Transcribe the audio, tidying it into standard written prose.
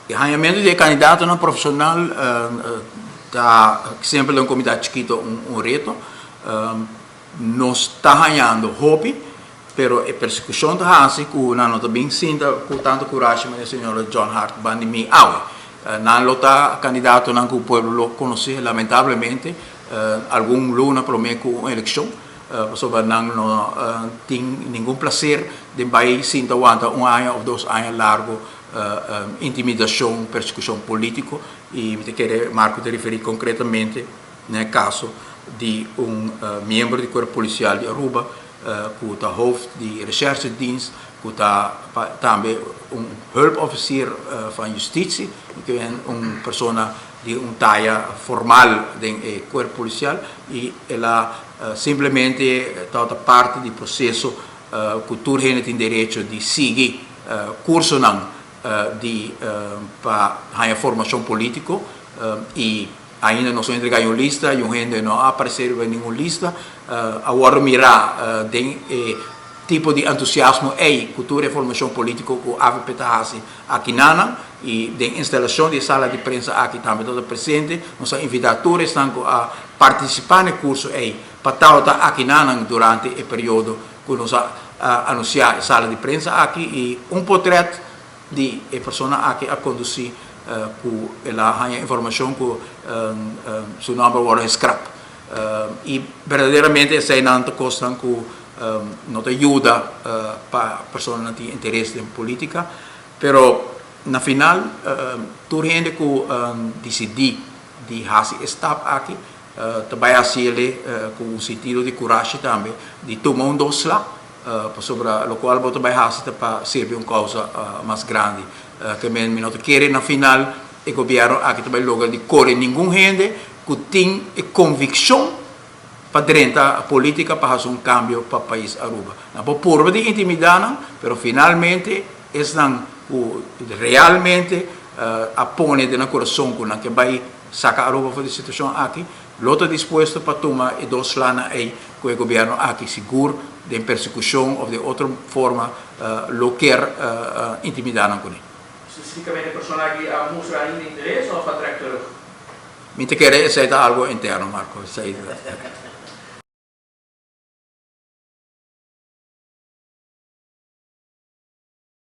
O arranjamento de candidato não profissional está sempre um comitê chiquito um reto. Nós está arranhando hobby, pero a persecução da Hansi, que não está bem sinta com tanta coragem, mas o senhor John Hart Bandimi Aue. Não está candidato não que o povo conhece, lamentavelmente, algum luna promete uma eleição. Sobre não tem nenhum prazer de vai sinta aguenta ano ou 2 anos largo intimidação, persecução política e me quero Marco te referir concretamente no caso de membro do corpo policial de Aruba que está hoofd de recherchedienst, que está também hulpofficier van justitie, que é persona de talla formal do corpo policial e ela simplesmente toda parte do processo que tudo tem direito de seguir curso para a formação política e ainda não são entregados em lista e ainda não apareceram em nenhuma lista. Agora mirar tipo de entusiasmo e cultura e formação política que a AVPTASI aqui na e de instalação de sala de prensa aqui também todo presente. Nós invitamos todos a participar no curso para estar aqui na durante o período que nós anunciar a sala de prensa aqui e portrait de pessoa aqui a conduzir com a informação que seu nome agora é scrap e verdadeiramente essa não custa que não te ajuda para pessoas que têm interesse em política, pero na final tu gente que decidi de fazer stop aqui também assim com sentido de coragem também de tomar dos lá sobre o qual você vai fazer para servir uma causa mais grande que me não quer na final o governo aqui também logo de correr nenhum gente que tem convicção para dentro a política para fazer cambio para o país Aruba. Não por de intimidar, mas finalmente estão realmente apone de na coração que vai sacar Aruba da situação aqui, loto disposto para tomar e dos lana que o governo aqui seguro de persecução ou de outra forma lo quer intimidar com ele. Especificamente a pessoa que mostra ainda interesse ou para trás? Me te quer aceitar algo interno, Marco.